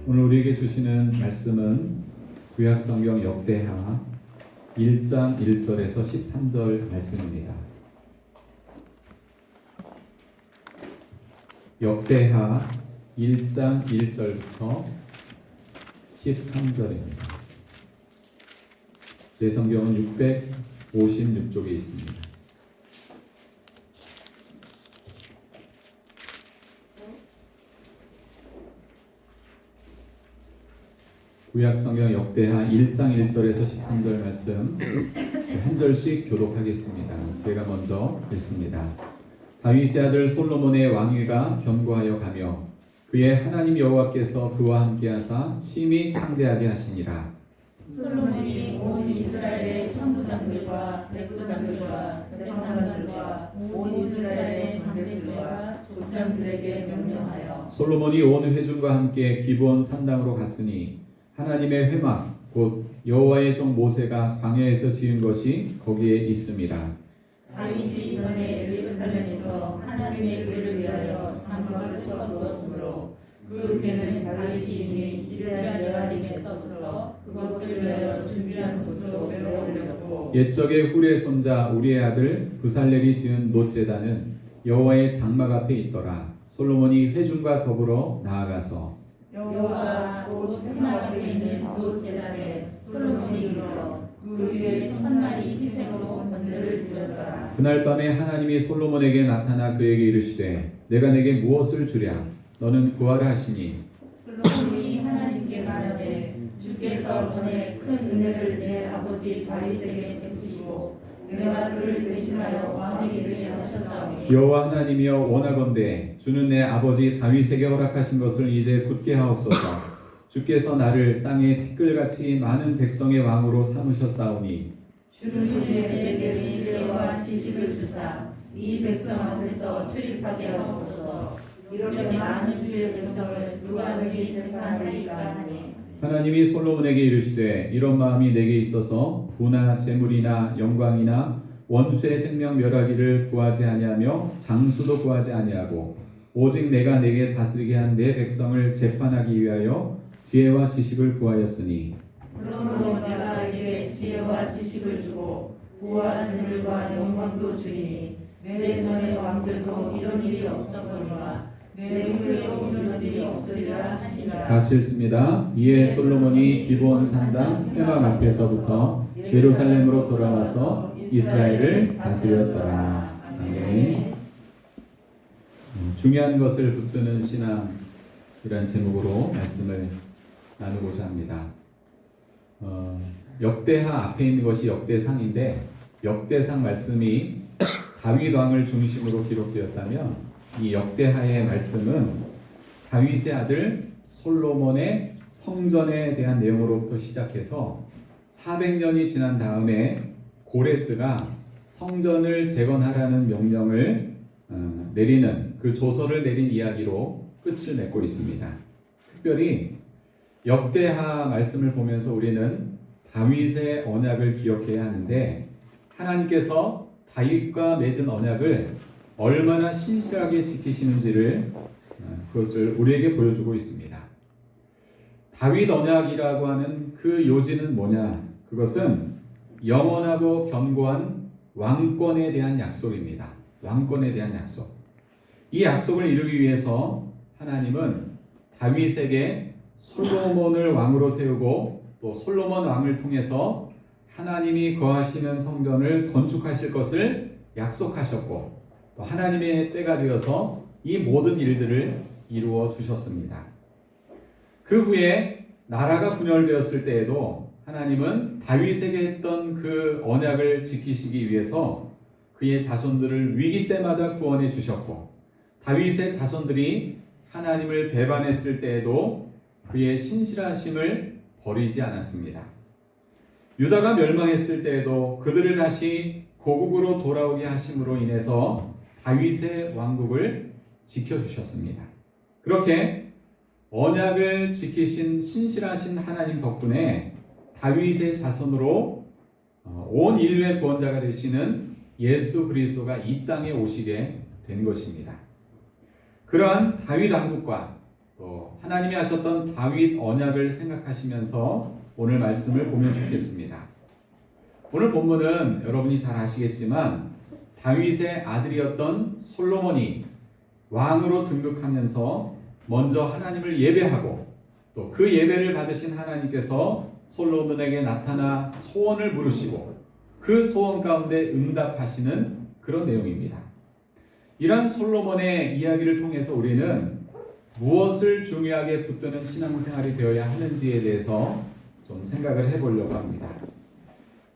오늘 우리에게 주시는 말씀은 구약성경 역대하 1장 1절에서 13절 말씀입니다. 역대하 1장 1절부터 13절입니다. 제 성경은 656쪽에 있습니다. 구약성경 역대하 1장 1절에서 13절 말씀 한 절씩 교독하겠습니다. 제가 먼저 읽습니다. 다윗의 아들 솔로몬의 왕위가 견고하여 가며 그의 하나님 여호와께서 그와 함께하사 심히 창대하게 하시니라. 솔로몬이 온 이스라엘의 천부장들과 백부장들과 재판관들과 온 이스라엘의 관대들과 족장들에게 명령하여 솔로몬이 온 회중과 함께 기브온 산당으로 갔으니 하나님의 회막 곧 여호와의 종 모세가 광야에서 지은 것이 거기에 있음이라. 다윗이 전에 예루살렘에서 하나님의 궤를 위하여 장막을 쳐두었으므로 그 궤는 다윗이 이미 기르다 여아림에서부터 그것을 위하여 준비한 곳으로 메어올렸고 옛적에 훌의 손자 우리의 아들 부살렐이 지은 놋제단은 여호와의 장막 앞에 있더라. 솔로몬이 회중과 더불어 나아가서 여호와 곧 회막 앞에 있는 그 제단에 솔로몬이 이르러 그 위에 1000마리 희생으로 번제를 드렸더라. 그날 밤에 하나님이 솔로몬에게 나타나 그에게 이르시되 내가 내게 무엇을 주랴 너는 구하라 하시니 솔로몬이 하나님께 말하되 주께서 전에 큰 은혜를 내 아버지 다윗에게 베푸시고 내가 그를 대신하여 왕이 되게 하셨사오니 여호와 하나님이여 원하건대 주는 내 아버지 다윗에게 허락하신 것을 이제 굳게 하옵소서. 주께서 나를 땅의 티끌같이 많은 백성의 왕으로 삼으셨사오니 주는 이제 내게 지혜와 지식을 주사 이 백성 앞에서 출입하게 하옵소서. 이렇게 많은 주의 백성을 누가 능히 재판하리까 하니 하나님이 솔로몬에게 이르시되 이런 마음이 내게 있어서 부나 재물이나 영광이나 원수의 생명 멸하기를 구하지 아니하며 장수도 구하지 아니하고 오직 내가 내게 다스리게 한 내 백성을 재판하기 위하여 지혜와 지식을 구하였으니 그러므로 내가 에게 지혜와 지식을 주고 부와 재물과 영광도 주리니 내 전의 왕들도 이런 일이 없었거니와 내 후에도 이런 일이 없으리라 하시니라. 같이 읽습니다. 이에 솔로몬이 기브온 산당 회막 앞에서부터 예루살렘으로 돌아와서 이스라엘을 다스렸더라. 아멘. 중요한 것을 붙드는 신앙이란 제목으로 말씀을 나누고자 합니다. 역대하 앞에 있는 것이 역대상인데 역대상 말씀이 다윗 왕을 중심으로 기록되었다면 이 역대하의 말씀은 다윗의 아들 솔로몬의 성전에 대한 내용으로부터 시작해서 400년이 지난 다음에 고레스가 성전을 재건하라는 명령을 내리는 그 조서를 내린 이야기로 끝을 맺고 있습니다. 특별히 역대하 말씀을 보면서 우리는 다윗의 언약을 기억해야 하는데 하나님께서 다윗과 맺은 언약을 얼마나 신실하게 지키시는지를 그것을 우리에게 보여주고 있습니다. 다윗 언약이라고 하는 그 요지는 뭐냐? 그것은 영원하고 견고한 왕권에 대한 약속입니다. 왕권에 대한 약속. 이 약속을 이루기 위해서 하나님은 다윗에게 솔로몬을 왕으로 세우고 또 솔로몬 왕을 통해서 하나님이 거하시는 성전을 건축하실 것을 약속하셨고 또 하나님의 때가 되어서 이 모든 일들을 이루어 주셨습니다. 그 후에 나라가 분열되었을 때에도 하나님은 다윗에게 했던 그 언약을 지키시기 위해서 그의 자손들을 위기 때마다 구원해 주셨고 다윗의 자손들이 하나님을 배반했을 때에도 그의 신실하심을 버리지 않았습니다. 유다가 멸망했을 때에도 그들을 다시 고국으로 돌아오게 하심으로 인해서 다윗의 왕국을 지켜주셨습니다. 그렇게 언약을 지키신 신실하신 하나님 덕분에 다윗의 자손으로 온 인류의 구원자가 되시는 예수 그리스도가 이 땅에 오시게 된 것입니다. 그러한 다윗 왕국과 또 하나님이 하셨던 다윗 언약을 생각하시면서 오늘 말씀을 보면 좋겠습니다. 오늘 본문은 여러분이 잘 아시겠지만 다윗의 아들이었던 솔로몬이 왕으로 등극하면서 먼저 하나님을 예배하고 또 그 예배를 받으신 하나님께서 솔로몬에게 나타나 소원을 물으시고 그 소원 가운데 응답하시는 그런 내용입니다. 이러한 솔로몬의 이야기를 통해서 우리는 무엇을 중요하게 붙드는 신앙생활이 되어야 하는지에 대해서 좀 생각을 해보려고 합니다.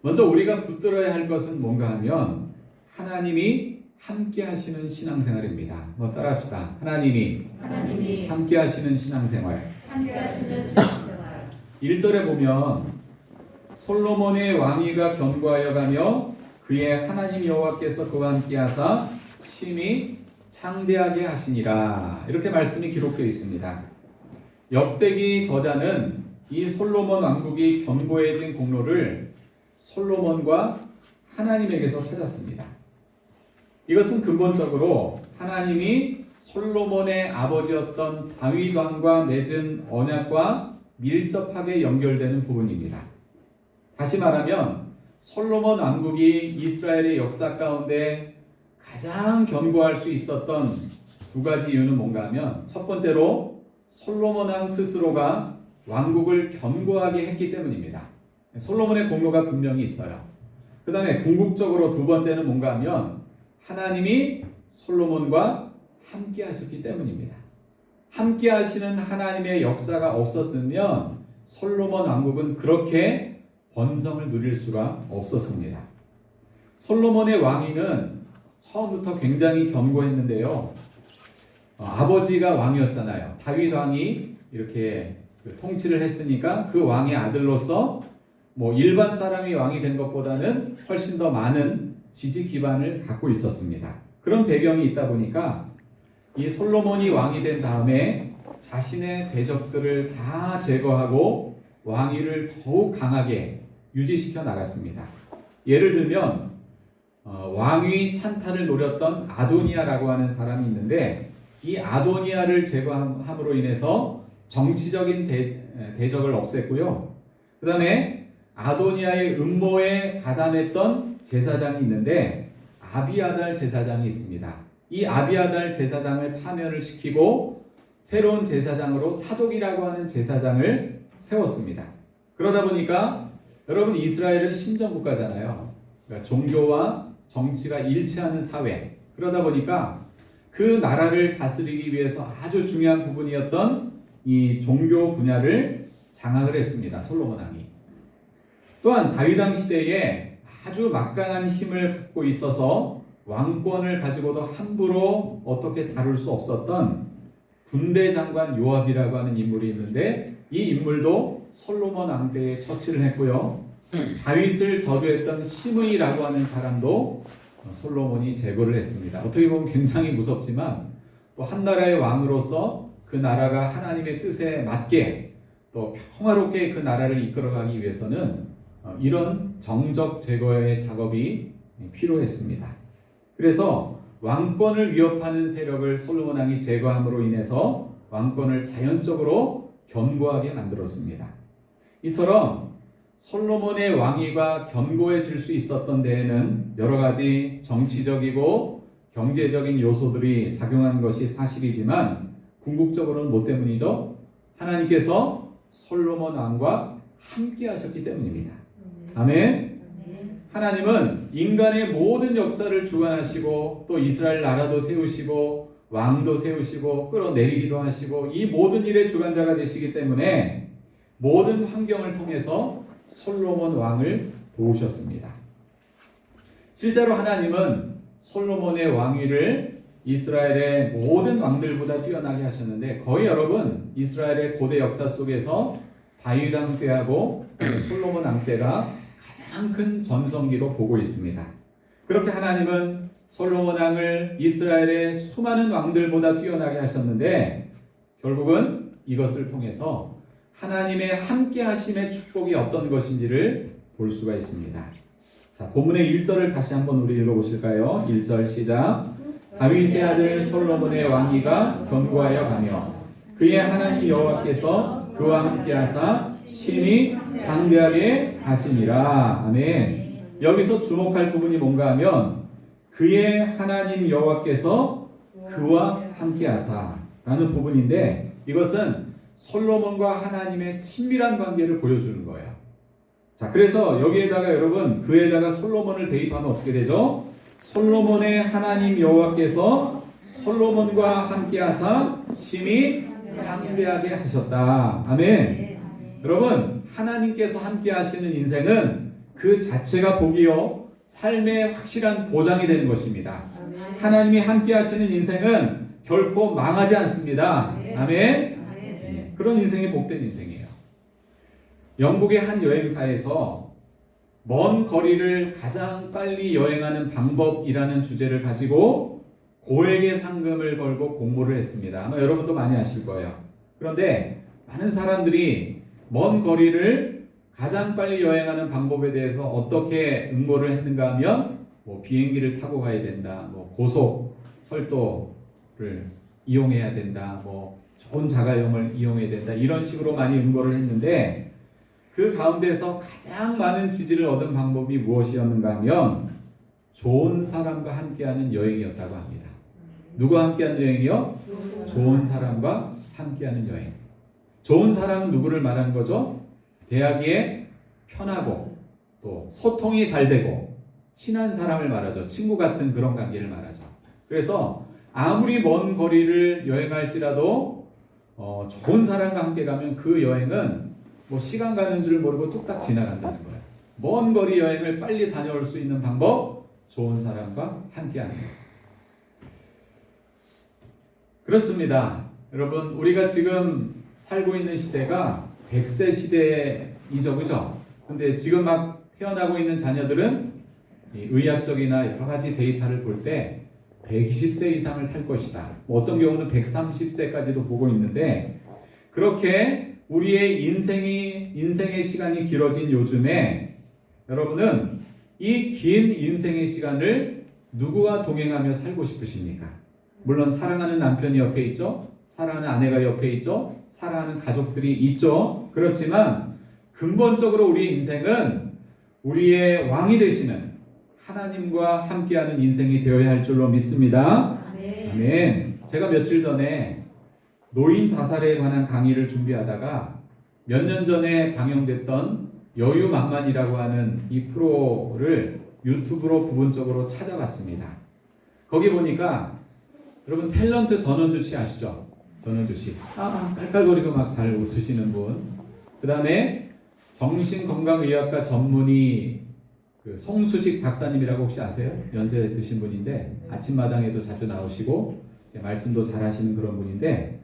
먼저 우리가 붙들어야 할 것은 뭔가 하면 하나님이 함께 하시는 신앙생활입니다. 따라합시다. 하나님이 함께 하시는 신앙생활. 1절에 보면 솔로몬의 왕위가 견고하여 가며 그의 하나님 여호와께서 그와 함께 하사 심히 창대하게 하시니라. 이렇게 말씀이 기록되어 있습니다. 역대기 저자는 이 솔로몬 왕국이 견고해진 공로를 솔로몬과 하나님에게서 찾았습니다. 이것은 근본적으로 하나님이 솔로몬의 아버지였던 다윗 왕과 맺은 언약과 밀접하게 연결되는 부분입니다. 다시 말하면 솔로몬 왕국이 이스라엘의 역사 가운데 가장 견고할 수 있었던 두 가지 이유는 뭔가 하면 첫 번째로 솔로몬 왕 스스로가 왕국을 견고하게 했기 때문입니다. 솔로몬의 공로가 분명히 있어요. 그 다음에 궁극적으로 두 번째는 뭔가 하면 하나님이 솔로몬과 함께 하셨기 때문입니다. 함께 하시는 하나님의 역사가 없었으면 솔로몬 왕국은 그렇게 번성을 누릴 수가 없었습니다. 솔로몬의 왕위는 처음부터 굉장히 견고했는데요. 아버지가 왕이었잖아요. 다윗 왕이 이렇게 통치를 했으니까 그 왕의 아들로서 일반 사람이 왕이 된 것보다는 훨씬 더 많은 지지 기반을 갖고 있었습니다. 그런 배경이 있다 보니까 이 솔로몬이 왕이 된 다음에 자신의 대적들을 다 제거하고 왕위를 더욱 강하게 유지시켜 나갔습니다. 예를 들면 왕위 찬탈을 노렸던 아도니아라고 하는 사람이 있는데 이 아도니아를 제거함으로 인해서 정치적인 대적을 없앴고요. 그 다음에 아도니아의 음모에 가담했던 제사장이 있는데 아비아달 제사장이 있습니다. 이 아비아달 제사장을 파면을 시키고 새로운 제사장으로 사독이라고 하는 제사장을 세웠습니다. 그러다 보니까 여러분 이스라엘은 신정국가잖아요. 그러니까 종교와 정치가 일치하는 사회. 그러다 보니까 그 나라를 다스리기 위해서 아주 중요한 부분이었던 이 종교 분야를 장악을 했습니다. 솔로몬 왕이. 또한 다윗 왕 시대에 아주 막강한 힘을 갖고 있어서 왕권을 가지고도 함부로 어떻게 다룰 수 없었던 군대 장관 요압이라고 하는 인물이 있는데 이 인물도 솔로몬 왕 때에 처치를 했고요. 다윗을 저주했던 시므이라고 하는 사람도 솔로몬이 제거를 했습니다. 어떻게 보면 굉장히 무섭지만 또 한 나라의 왕으로서 그 나라가 하나님의 뜻에 맞게 또 평화롭게 그 나라를 이끌어가기 위해서는 이런 정적 제거의 작업이 필요했습니다. 그래서 왕권을 위협하는 세력을 솔로몬 왕이 제거함으로 인해서 왕권을 자연적으로 견고하게 만들었습니다. 이처럼 솔로몬의 왕위가 견고해질 수 있었던 데에는 여러 가지 정치적이고 경제적인 요소들이 작용한 것이 사실이지만 궁극적으로는 뭐 때문이죠? 하나님께서 솔로몬 왕과 함께 하셨기 때문입니다. 아멘. 하나님은 인간의 모든 역사를 주관하시고 또 이스라엘 나라도 세우시고 왕도 세우시고 끌어내리기도 하시고 이 모든 일의 주관자가 되시기 때문에 모든 환경을 통해서 솔로몬 왕을 도우셨습니다. 실제로 하나님은 솔로몬의 왕위를 이스라엘의 모든 왕들보다 뛰어나게 하셨는데 거의 여러분 이스라엘의 고대 역사 속에서 다윗 왕 때하고 솔로몬 왕 때가 가장 큰 전성기로 보고 있습니다. 그렇게 하나님은 솔로몬 왕을 이스라엘의 수많은 왕들보다 뛰어나게 하셨는데 결국은 이것을 통해서 하나님의 함께 하심의 축복이 어떤 것인지를 볼 수가 있습니다. 자, 본문의 1절을 다시 한번 우리 읽어보실까요? 1절 시작. 다윗의 아들 솔로몬의 왕위가 견고하여 가며 그의 하나님 여호와께서 그와 함께하사 심히 장대하게 하심이라. 아멘. 여기서 주목할 부분이 뭔가 하면 그의 하나님 여호와께서 그와 함께하사 라는 부분인데, 이것은 솔로몬과 하나님의 친밀한 관계를 보여주는 거예요. 자, 그래서 여기에다가 여러분 그에다가 솔로몬을 대입하면 어떻게 되죠? 솔로몬의 하나님 여호와께서 솔로몬과 함께하사 심히 장대하게 하셨다. 아멘. 여러분, 하나님께서 함께하시는 인생은 그 자체가 복이요 삶의 확실한 보장이 되는 것입니다. 하나님이 함께하시는 인생은 결코 망하지 않습니다. 아멘. 그런 인생이 복된 인생이에요. 영국의 한 여행사에서 먼 거리를 가장 빨리 여행하는 방법이라는 주제를 가지고 고액의 상금을 걸고 공모를 했습니다. 아마 여러분도 많이 아실 거예요. 그런데 많은 사람들이 먼 거리를 가장 빨리 여행하는 방법에 대해서 어떻게 응모를 했는가 하면 뭐 비행기를 타고 가야 된다, 뭐 고속 철도를 이용해야 된다, 뭐 좋은 자가용을 이용해야 된다, 이런 식으로 많이 응모를 했는데, 그 가운데서 가장 많은 지지를 얻은 방법이 무엇이었는가 하면 좋은 사람과 함께하는 여행이었다고 합니다. 누구와 함께하는 여행이요? 좋은 사람과 함께하는 여행. 좋은 사람은 누구를 말하는 거죠? 대하기에 편하고 또 소통이 잘 되고 친한 사람을 말하죠. 친구 같은 그런 관계를 말하죠. 그래서 아무리 먼 거리를 여행할지라도 좋은 사람과 함께 가면 그 여행은 뭐 시간 가는 줄 모르고 뚝딱 지나간다는 거예요. 먼 거리 여행을 빨리 다녀올 수 있는 방법, 좋은 사람과 함께하는 거예요. 그렇습니다. 여러분, 우리가 지금 살고 있는 시대가 100세 시대이죠, 그죠? 근데 지금 막 태어나고 있는 자녀들은 의학적이나 여러 가지 데이터를 볼 때 120세 이상을 살 것이다. 뭐 어떤 경우는 130세까지도 보고 있는데, 그렇게 우리의 인생의 시간이 길어진 요즘에 여러분은 이 긴 인생의 시간을 누구와 동행하며 살고 싶으십니까? 물론 사랑하는 남편이 옆에 있죠. 사랑하는 아내가 옆에 있죠. 사랑하는 가족들이 있죠. 그렇지만 근본적으로 우리 인생은 우리의 왕이 되시는 하나님과 함께하는 인생이 되어야 할 줄로 믿습니다. 아멘. 제가 며칠 전에 노인 자살에 관한 강의를 준비하다가 몇 년 전에 방영됐던 여유만만이라고 하는 이 프로를 유튜브로 부분적으로 찾아봤습니다. 거기 보니까 여러분 탤런트 전원주 씨 아시죠? 전원주 씨. 깔깔거리고 막 잘 웃으시는 분. 그 다음에 정신건강의학과 전문의 그 송수식 박사님이라고 혹시 아세요? 연세 드신 분인데 아침마당에도 자주 나오시고 말씀도 잘 하시는 그런 분인데,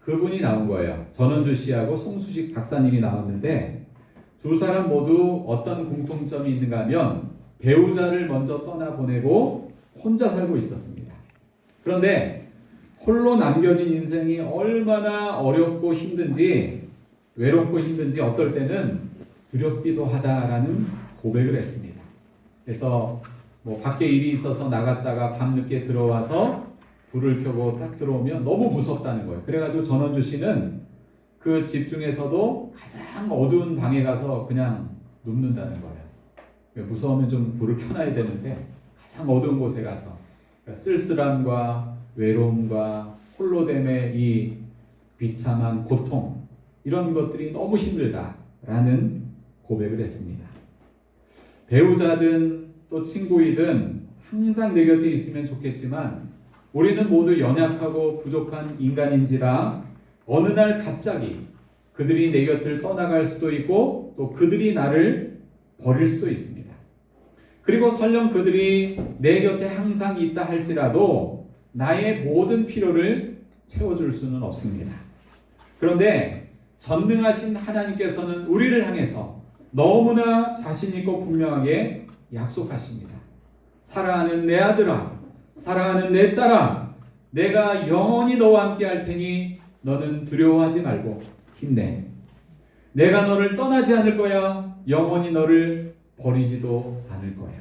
그분이 나온 거예요. 전원주 씨하고 송수식 박사님이 나왔는데 두 사람 모두 어떤 공통점이 있는가 하면 배우자를 먼저 떠나보내고 혼자 살고 있었습니다. 그런데 홀로 남겨진 인생이 얼마나 어렵고 힘든지, 외롭고 힘든지 어떨 때는 두렵기도 하다라는 고백을 했습니다. 그래서 뭐 밖에 일이 있어서 나갔다가 밤늦게 들어와서 불을 켜고 딱 들어오면 너무 무섭다는 거예요. 그래가지고 전원주 씨는 그 집 중에서도 가장 어두운 방에 가서 그냥 눕는다는 거예요. 무서우면 좀 불을 켜놔야 되는데 가장 어두운 곳에 가서, 그러니까 쓸쓸함과 외로움과 홀로됨의 이 비참한 고통, 이런 것들이 너무 힘들다라는 고백을 했습니다. 배우자든 또 친구이든 항상 내 곁에 있으면 좋겠지만 우리는 모두 연약하고 부족한 인간인지라 어느 날 갑자기 그들이 내 곁을 떠나갈 수도 있고 또 그들이 나를 버릴 수도 있습니다. 그리고 설령 그들이 내 곁에 항상 있다 할지라도 나의 모든 필요를 채워줄 수는 없습니다. 그런데 전능하신 하나님께서는 우리를 향해서 너무나 자신있고 분명하게 약속하십니다. 사랑하는 내 아들아, 사랑하는 내 딸아, 내가 영원히 너와 함께 할 테니 너는 두려워하지 말고 힘내. 내가 너를 떠나지 않을 거야. 영원히 너를 버리지도 않을 거야.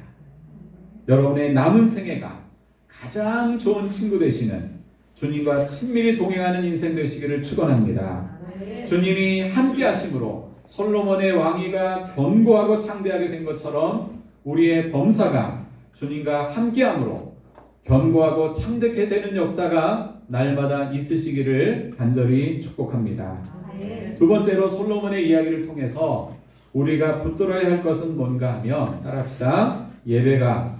여러분의 남은 생애가 가장 좋은 친구 되시는 주님과 친밀히 동행하는 인생 되시기를 축원합니다. 주님이 함께 하심으로 솔로몬의 왕위가 견고하고 창대하게 된 것처럼 우리의 범사가 주님과 함께함으로 견고하고 창대하게 되는 역사가 날마다 있으시기를 간절히 축복합니다. 두 번째로 솔로몬의 이야기를 통해서 우리가 붙들어야 할 것은 뭔가 하면 따라합시다. 예배가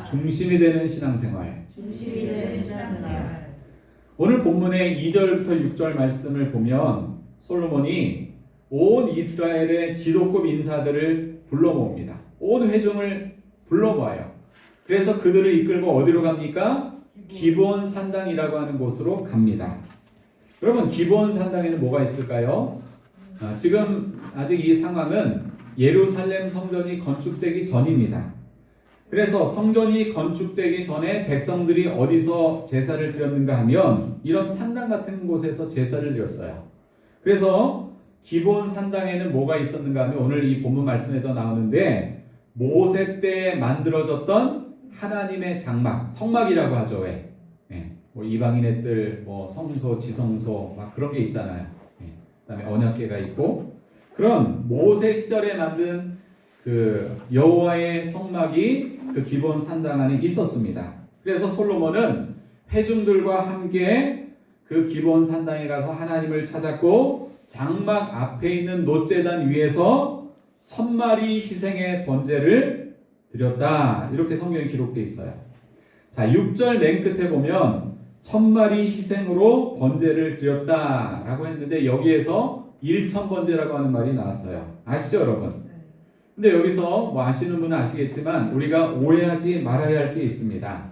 중심이 되는 신앙생활. 오늘 본문의 2절부터 6절 말씀을 보면 솔로몬이 온 이스라엘의 지도급 인사들을 불러 모읍니다. 온 회중을 불러 모아요. 그래서 그들을 이끌고 어디로 갑니까? 기브온 산당이라고 하는 곳으로 갑니다. 여러분, 기브온 산당에는 뭐가 있을까요? 지금 아직 이 상황은 예루살렘 성전이 건축되기 전입니다. 그래서 성전이 건축되기 전에 백성들이 어디서 제사를 드렸는가 하면 이런 산당 같은 곳에서 제사를 드렸어요. 그래서 기브온 산당에는 뭐가 있었는가 하면 오늘 이 본문 말씀에도 나오는데 모세 때 만들어졌던 하나님의 장막, 성막이라고 하죠. 왜? 뭐 이방인의 뜰, 뭐 성소, 지성소 막 그런 게 있잖아요. 그다음에 언약궤가 있고 그런 모세 시절에 만든 그 여호와의 성막이 그 기브온 산당 안에 있었습니다. 그래서 솔로몬은 회중들과 함께 그 기브온 산당에 가서 하나님을 찾았고 장막 앞에 있는 놋제단 위에서 1000마리 희생의 번제를 드렸다. 이렇게 성경에 기록되어 있어요. 자, 6절 맨 끝에 보면 1000마리 희생으로 번제를 드렸다라고 했는데 여기에서 1000번제라고 하는 말이 나왔어요. 아시죠, 여러분? 근데 여기서 뭐 아시는 분은 아시겠지만 우리가 오해하지 말아야 할 게 있습니다.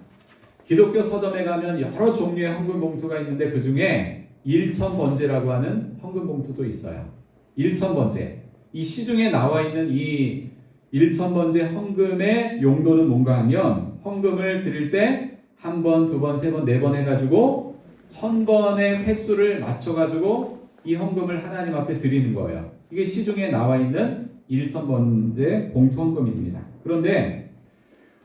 기독교 서점에 가면 여러 종류의 헌금 봉투가 있는데 그 중에 1000번제라고 하는 헌금 봉투도 있어요. 1000번제. 이 시중에 나와 있는 이 1000번제 헌금의 용도는 뭔가 하면 헌금을 드릴 때 한 번, 두 번, 세 번, 네 번 해가지고 1000번의 횟수를 맞춰가지고 이 헌금을 하나님 앞에 드리는 거예요. 이게 시중에 나와 있는 1000번제 봉투 헌금입니다. 그런데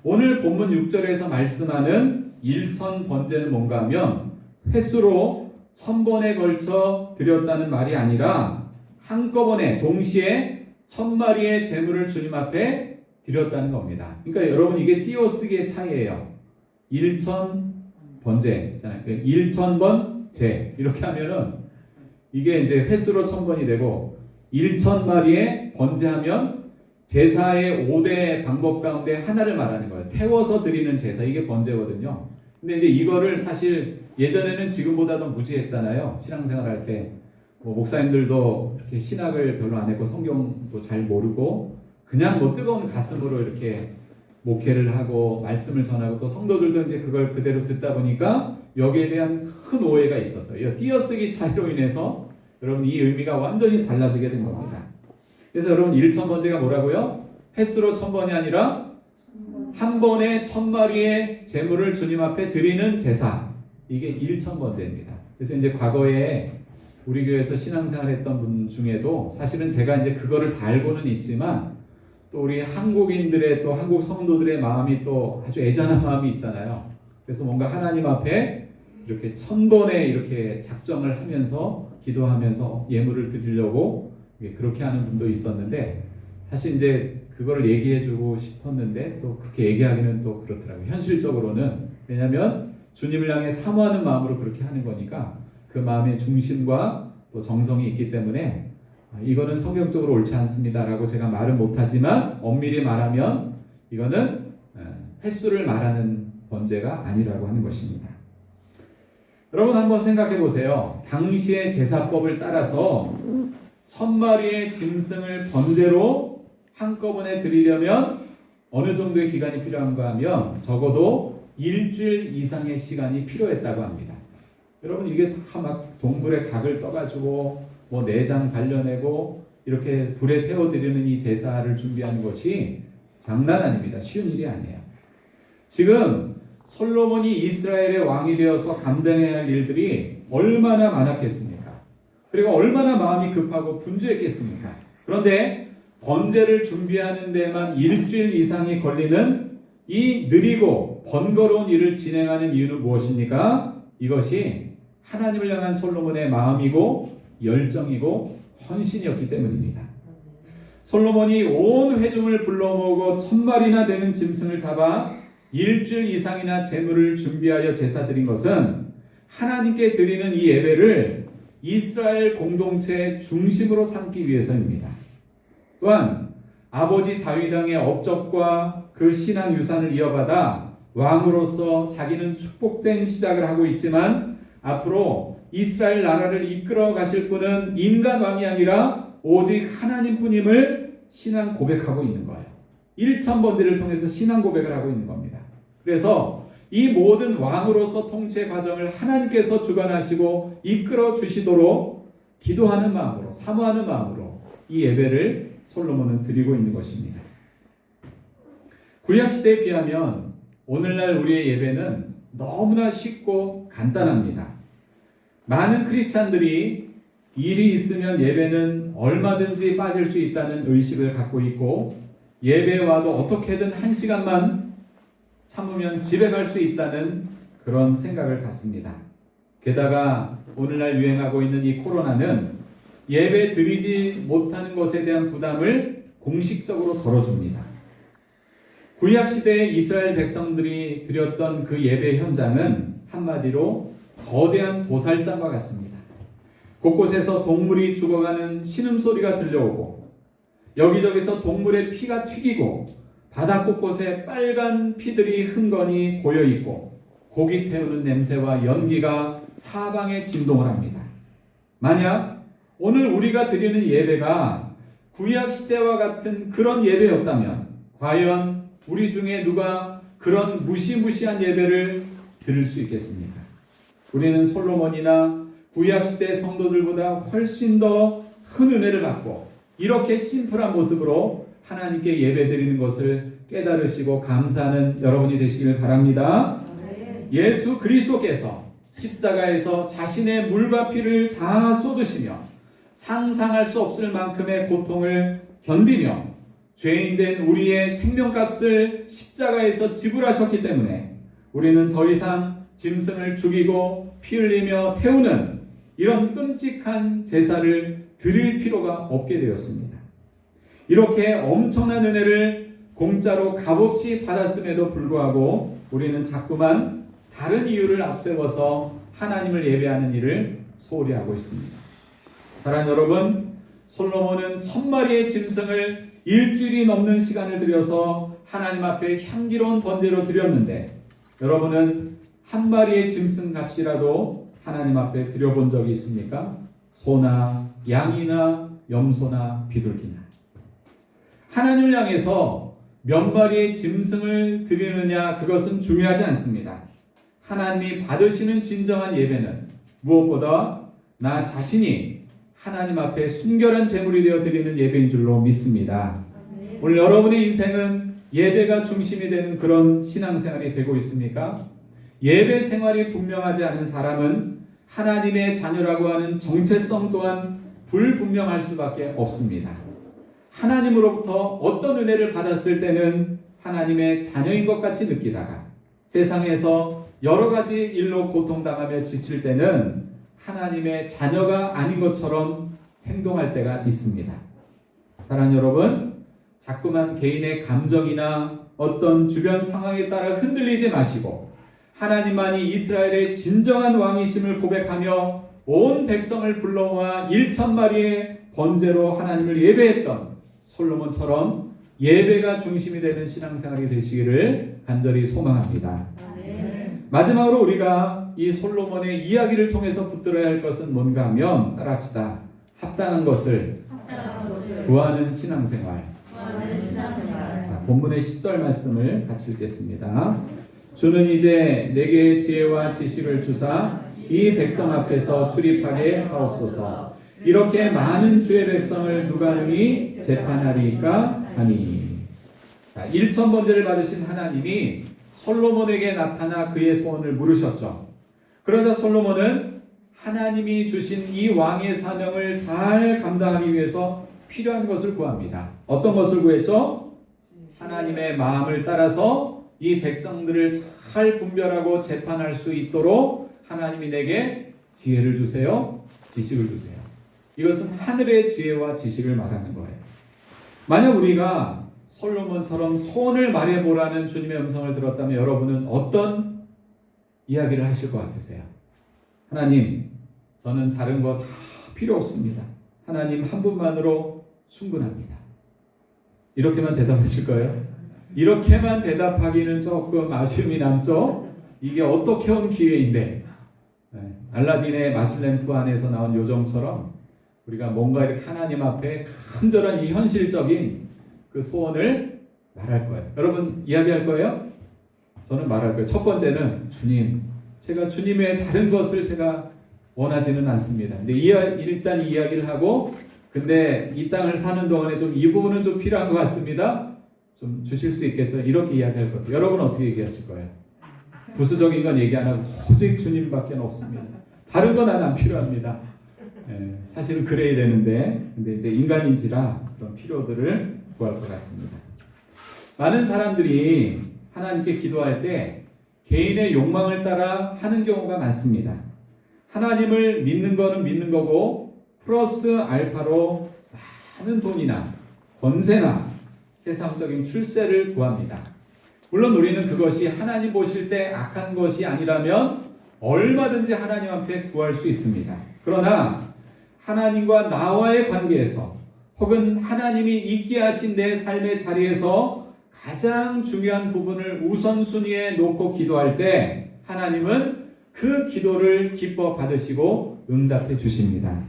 오늘 본문 6절에서 말씀하는 1000번제는 뭔가 하면 횟수로 1000번에 걸쳐 드렸다는 말이 아니라 한꺼번에 동시에 1000마리의 제물을 주님 앞에 드렸다는 겁니다. 그러니까 여러분 이게 띄어쓰기의 차이예요. 1000번제 있잖아요. 1000번 제 이렇게 하면은 이게 이제 횟수로 1000번이 되고 1000마리의 번제하면 제사의 5대 방법 가운데 하나를 말하는 거예요. 태워서 드리는 제사, 이게 번제거든요. 근데 이제 이거를 사실 예전에는 지금보다도 무지했잖아요. 신앙생활 할 때. 뭐 목사님들도 이렇게 신학을 별로 안 했고 성경도 잘 모르고 그냥 뭐 뜨거운 가슴으로 이렇게 목회를 하고 말씀을 전하고 또 성도들도 이제 그걸 그대로 듣다 보니까 여기에 대한 큰 오해가 있었어요. 띄어쓰기 차이로 인해서 여러분 이 의미가 완전히 달라지게 된 겁니다. 그래서 여러분 1000번제가 뭐라고요? 횟수로 1000번이 아니라 한 번에 1000마리의 제물을 주님 앞에 드리는 제사, 이게 1000번제입니다. 그래서 이제 과거에 우리 교회에서 신앙생활 했던 분 중에도 사실은 제가 이제 그거를 다 알고는 있지만 또 우리 한국인들의 또 한국 성도들의 마음이 또 아주 애잔한 마음이 있잖아요. 그래서 뭔가 하나님 앞에 이렇게 1000번에 이렇게 작정을 하면서 기도하면서 예물을 드리려고 그렇게 하는 분도 있었는데 사실 이제 그거를 얘기해주고 싶었는데 또 그렇게 얘기하기는 또 그렇더라고요. 현실적으로는 왜냐하면 주님을 향해 사모하는 마음으로 그렇게 하는 거니까 그 마음의 중심과 또 정성이 있기 때문에 이거는 성경적으로 옳지 않습니다라고 제가 말은 못하지만 엄밀히 말하면 이거는 횟수를 말하는 번제가 아니라고 하는 것입니다. 여러분 한번 생각해 보세요. 당시의 제사법을 따라서 1000마리의 짐승을 번제로 한꺼번에 드리려면 어느 정도의 기간이 필요한가 하면 적어도 일주일 이상의 시간이 필요했다고 합니다. 여러분 이게 다 막 동물의 각을 떠가지고 뭐 내장 발려내고 이렇게 불에 태워드리는 이 제사를 준비하는 것이 장난 아닙니다. 쉬운 일이 아니에요. 지금 솔로몬이 이스라엘의 왕이 되어서 감당해야 할 일들이 얼마나 많았겠습니까? 그리고 얼마나 마음이 급하고 분주했겠습니까? 그런데 번제를 준비하는 데만 일주일 이상이 걸리는 이 느리고 번거로운 일을 진행하는 이유는 무엇입니까? 이것이 하나님을 향한 솔로몬의 마음이고 열정이고 헌신이었기 때문입니다. 솔로몬이 온 회중을 불러 모으고 1000마리나 되는 짐승을 잡아 일주일 이상이나 제물을 준비하여 제사 드린 것은 하나님께 드리는 이 예배를 이스라엘 공동체의 중심으로 삼기 위해서입니다. 또한 아버지 다윗 왕의 업적과 그 신앙 유산을 이어받아 왕으로서 자기는 축복된 시작을 하고 있지만 앞으로 이스라엘 나라를 이끌어 가실 분은 인간 왕이 아니라 오직 하나님뿐임을 신앙 고백하고 있는 거예요. 1000번제를 통해서 신앙 고백을 하고 있는 겁니다. 그래서 이 모든 왕으로서 통치 과정을 하나님께서 주관하시고 이끌어 주시도록 기도하는 마음으로, 사모하는 마음으로 이 예배를 솔로몬은 드리고 있는 것입니다. 구약 시대에 비하면 오늘날 우리의 예배는 너무나 쉽고 간단합니다. 많은 크리스찬들이 일이 있으면 예배는 얼마든지 빠질 수 있다는 의식을 갖고 있고, 예배에 와도 어떻게든 1시간만 참으면 집에 갈 수 있다는 그런 생각을 갖습니다. 게다가 오늘날 유행하고 있는 이 코로나는 예배 드리지 못하는 것에 대한 부담을 공식적으로 덜어줍니다. 구약시대의 이스라엘 백성들이 드렸던 그 예배 현장은 한마디로 거대한 도살장과 같습니다. 곳곳에서 동물이 죽어가는 신음소리가 들려오고, 여기저기서 동물의 피가 튀기고, 바다 곳곳에 빨간 피들이 흥건히 고여있고, 고기 태우는 냄새와 연기가 사방에 진동을 합니다. 만약 오늘 우리가 드리는 예배가 구약시대와 같은 그런 예배였다면 과연 우리 중에 누가 그런 무시무시한 예배를 드릴 수 있겠습니까? 우리는 솔로몬이나 구약시대 성도들보다 훨씬 더 큰 은혜를 받고 이렇게 심플한 모습으로 하나님께 예배드리는 것을 깨달으시고 감사하는 여러분이 되시길 바랍니다. 예수 그리스도께서 십자가에서 자신의 물과 피를 다 쏟으시며 상상할 수 없을 만큼의 고통을 견디며 죄인된 우리의 생명값을 십자가에서 지불하셨기 때문에 우리는 더 이상 짐승을 죽이고 피 흘리며 태우는 이런 끔찍한 제사를 드릴 필요가 없게 되었습니다. 이렇게 엄청난 은혜를 공짜로 값없이 받았음에도 불구하고 우리는 자꾸만 다른 이유를 앞세워서 하나님을 예배하는 일을 소홀히 하고 있습니다. 사랑하는 여러분, 솔로몬은 1000마리의 짐승을 일주일이 넘는 시간을 들여서 하나님 앞에 향기로운 번제로 드렸는데, 여러분은 한 마리의 짐승 값이라도 하나님 앞에 드려본 적이 있습니까? 소나 양이나 염소나 비둘기나. 하나님을 향해서 몇 마리의 짐승을 드리느냐, 그것은 중요하지 않습니다. 하나님이 받으시는 진정한 예배는 무엇보다 나 자신이 하나님 앞에 순결한 제물이 되어 드리는 예배인 줄로 믿습니다. 오늘 여러분의 인생은 예배가 중심이 되는 그런 신앙생활이 되고 있습니까? 예배 생활이 분명하지 않은 사람은 하나님의 자녀라고 하는 정체성 또한 불분명할 수밖에 없습니다. 하나님으로부터 어떤 은혜를 받았을 때는 하나님의 자녀인 것 같이 느끼다가 세상에서 여러 가지 일로 고통당하며 지칠 때는 하나님의 자녀가 아닌 것처럼 행동할 때가 있습니다. 사랑하는 여러분, 자꾸만 개인의 감정이나 어떤 주변 상황에 따라 흔들리지 마시고 하나님만이 이스라엘의 진정한 왕이심을 고백하며 온 백성을 불러 모아 1000마리의 번제로 하나님을 예배했던 솔로몬처럼 예배가 중심이 되는 신앙생활이 되시기를 간절히 소망합니다. 마지막으로 우리가 이 솔로몬의 이야기를 통해서 붙들어야 할 것은 뭔가 하면 따라합시다. 합당한 것을 구하는 신앙생활. 자, 본문의 10절 말씀을 같이 읽겠습니다. 주는 이제 내게 지혜와 지식을 주사 이 백성 앞에서 출입하게 하옵소서. 이렇게 많은 주의 백성을 누가 능히 재판하리까 하니. 자, 1000번제를 받으신 하나님이 솔로몬에게 나타나 그의 소원을 물으셨죠. 그러자 솔로몬은 하나님이 주신 이 왕의 사명을 잘 감당하기 위해서 필요한 것을 구합니다. 어떤 것을 구했죠? 하나님의 마음을 따라서 이 백성들을 잘 분별하고 재판할 수 있도록 하나님이 내게 지혜를 주세요, 지식을 주세요. 이것은 하늘의 지혜와 지식을 말하는 거예요. 만약 우리가 솔로몬처럼 소원을 말해보라는 주님의 음성을 들었다면 여러분은 어떤 이야기를 하실 것 같으세요? 하나님, 저는 다른 거 다 필요 없습니다. 하나님 한 분만으로 충분합니다. 이렇게만 대답하실 거예요? 이렇게만 대답하기는 조금 아쉬움이 남죠? 이게 어떻게 온 기회인데, 알라딘의 마술램프 안에서 나온 요정처럼 우리가 뭔가 이렇게 하나님 앞에 간절한 이 현실적인 그 소원을 말할 거예요. 여러분 이야기할 거예요? 저는 말할 거예요. 첫 번째는 주님, 제가 주님의 다른 것을 제가 원하지는 않습니다. 이제 일단 이 이야기를 하고, 근데 이 땅을 사는 동안에 좀 이 부분은 좀 필요한 것 같습니다. 좀 주실 수 있겠죠? 이렇게 이야기할 것 같아요. 여러분은 어떻게 얘기하실 거예요? 부수적인 건 얘기 안 하고 오직 주님밖에 없습니다. 다른 건 난 안 필요합니다. 사실은 그래야 되는데, 근데 이제 인간인지라 그런 필요들을 구할 것 같습니다. 많은 사람들이 하나님께 기도할 때 개인의 욕망을 따라 하는 경우가 많습니다. 하나님을 믿는 거는 믿는 거고 플러스 알파로 많은 돈이나 권세나 세상적인 출세를 구합니다. 물론 우리는 그것이 하나님 보실 때 악한 것이 아니라면 얼마든지 하나님 앞에 구할 수 있습니다. 그러나 하나님과 나와의 관계에서 혹은 하나님이 있게 하신 내 삶의 자리에서 가장 중요한 부분을 우선순위에 놓고 기도할 때 하나님은 그 기도를 기뻐 받으시고 응답해 주십니다.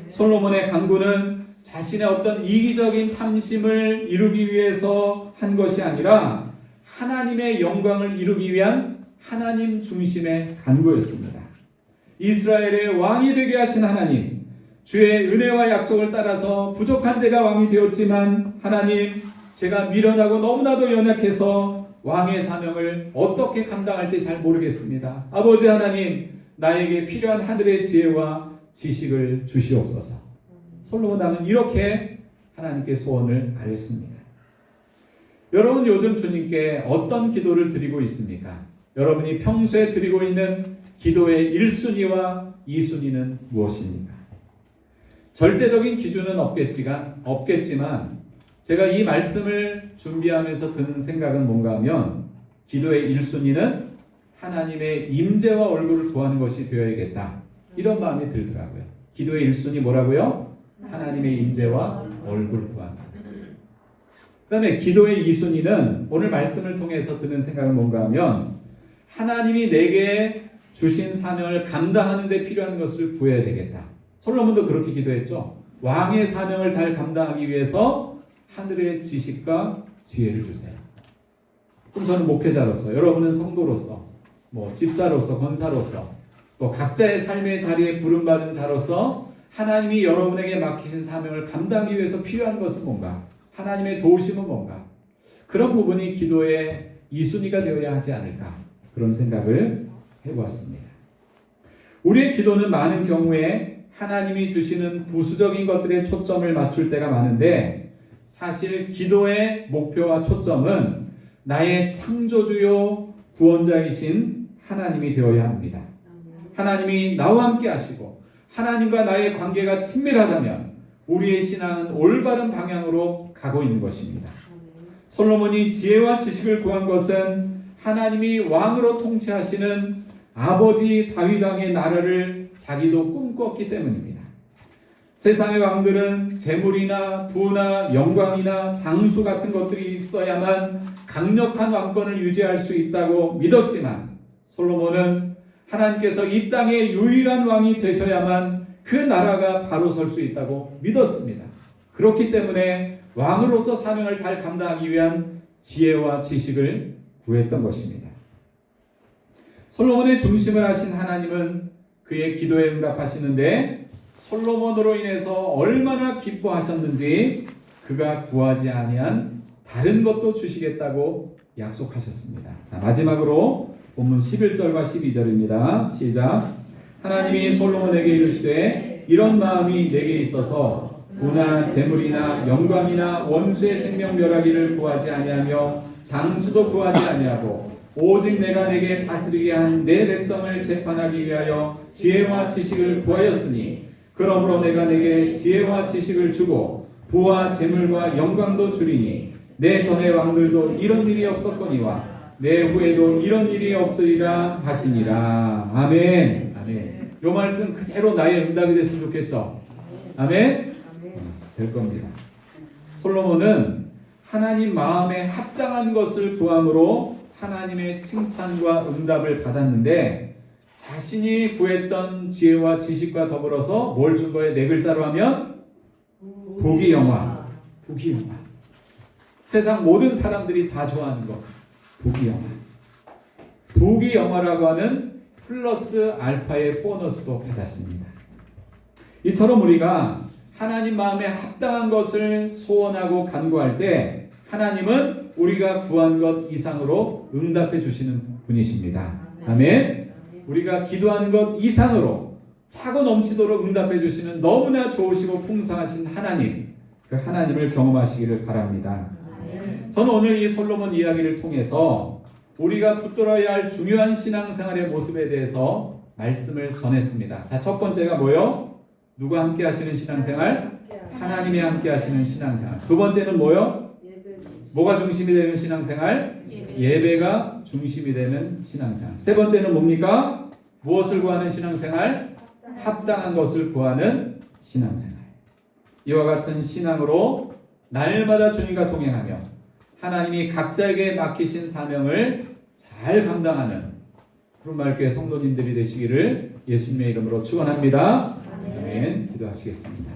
솔로몬의 간구는 자신의 어떤 이기적인 탐심을 이루기 위해서 한 것이 아니라 하나님의 영광을 이루기 위한 하나님 중심의 간구였습니다. 이스라엘의 왕이 되게 하신 하나님, 주의 은혜와 약속을 따라서 부족한 제가 왕이 되었지만 하나님, 제가 미련하고 너무나도 연약해서 왕의 사명을 어떻게 감당할지 잘 모르겠습니다. 아버지 하나님, 나에게 필요한 하늘의 지혜와 지식을 주시옵소서. 솔로몬 왕은 이렇게 하나님께 소원을 아뢰습니다. 여러분 요즘 주님께 어떤 기도를 드리고 있습니까? 여러분이 평소에 드리고 있는 기도의 1순위와 2순위는 무엇입니까? 절대적인 기준은 없겠지만 제가 이 말씀을 준비하면서 드는 생각은 뭔가 하면 기도의 1순위는 하나님의 임재와 얼굴을 구하는 것이 되어야겠다. 이런 마음이 들더라고요. 기도의 1순위 뭐라고요? 하나님의 임재와 얼굴을 구하는 것. 그 다음에 기도의 2순위는 오늘 말씀을 통해서 드는 생각은 뭔가 하면 하나님이 내게 주신 사명을 감당하는 데 필요한 것을 구해야 되겠다. 솔로몬도 그렇게 기도했죠. 왕의 사명을 잘 감당하기 위해서 하늘의 지식과 지혜를 주세요. 그럼 저는 목회자로서, 여러분은 성도로서, 집사로서, 권사로서, 또 각자의 삶의 자리에 부름받은 자로서 하나님이 여러분에게 맡기신 사명을 감당하기 위해서 필요한 것은 뭔가? 하나님의 도우심은 뭔가? 그런 부분이 기도의 2순위가 되어야 하지 않을까? 그런 생각을 해보았습니다. 우리의 기도는 많은 경우에 하나님이 주시는 부수적인 것들에 초점을 맞출 때가 많은데 사실 기도의 목표와 초점은 나의 창조주요 구원자이신 하나님이 되어야 합니다. 하나님이 나와 함께 하시고 하나님과 나의 관계가 친밀하다면 우리의 신앙은 올바른 방향으로 가고 있는 것입니다. 솔로몬이 지혜와 지식을 구한 것은 하나님이 왕으로 통치하시는 아버지 다윗 왕의 나라를 자기도 꿈꿨기 때문입니다. 세상의 왕들은 재물이나 부나 영광이나 장수 같은 것들이 있어야만 강력한 왕권을 유지할 수 있다고 믿었지만 솔로몬은 하나님께서 이 땅의 유일한 왕이 되셔야만 그 나라가 바로 설 수 있다고 믿었습니다. 그렇기 때문에 왕으로서 사명을 잘 감당하기 위한 지혜와 지식을 구했던 것입니다. 솔로몬의 중심을 하신 하나님은 그의 기도에 응답하시는데 솔로몬으로 인해서 얼마나 기뻐하셨는지 그가 구하지 아니한 다른 것도 주시겠다고 약속하셨습니다. 자, 마지막으로 본문 11절과 12절입니다. 시작. 하나님이 솔로몬에게 이르시되 이런 마음이 내게 있어서 부나 재물이나 영광이나 원수의 생명 멸하기를 구하지 아니하며 장수도 구하지 아니하고 오직 내가 내게 다스리게 한 내 백성을 재판하기 위하여 지혜와 지식을 구하였으니 그러므로 내가 내게 지혜와 지식을 주고 부와 재물과 영광도 주리니 내 전의 왕들도 이런 일이 없었거니와 내 후에도 이런 일이 없으리라 하시니라. 아멘. 아멘. 요 말씀 그대로 나의 응답이 됐으면 좋겠죠. 아멘. 될 겁니다. 솔로몬은 하나님 마음에 합당한 것을 구함으로 하나님의 칭찬과 응답을 받았는데 자신이 구했던 지혜와 지식과 더불어서 뭘 준 거예요? 네 글자로 하면 부귀영화. 부귀영화. 세상 모든 사람들이 다 좋아하는 것. 부귀영화. 부귀영화라고 하는 플러스 알파의 보너스도 받았습니다. 이처럼 우리가 하나님 마음에 합당한 것을 소원하고 간구할 때 하나님은 우리가 구한 것 이상으로 응답해 주시는 분이십니다. 아멘. 우리가 기도한 것 이상으로 차고 넘치도록 응답해 주시는 너무나 좋으시고 풍성하신 하나님, 그 하나님을 경험하시기를 바랍니다. 저는 오늘 이 솔로몬 이야기를 통해서 우리가 붙들어야 할 중요한 신앙생활의 모습에 대해서 말씀을 전했습니다. 자, 첫 번째가 뭐요? 누가 함께 하시는 신앙생활? 하나님이 함께 하시는 신앙생활. 두 번째는 뭐요? 뭐가 중심이 되는 신앙생활? 예배가 중심이 되는 신앙생활. 세 번째는 뭡니까? 무엇을 구하는 신앙생활? 합당한 것을 구하는 신앙생활. 이와 같은 신앙으로 날마다 주님과 동행하며 하나님이 각자에게 맡기신 사명을 잘 감당하는 푸른마을교회 성도님들이 되시기를 예수님의 이름으로 축원합니다. 아멘. 기도하시겠습니다.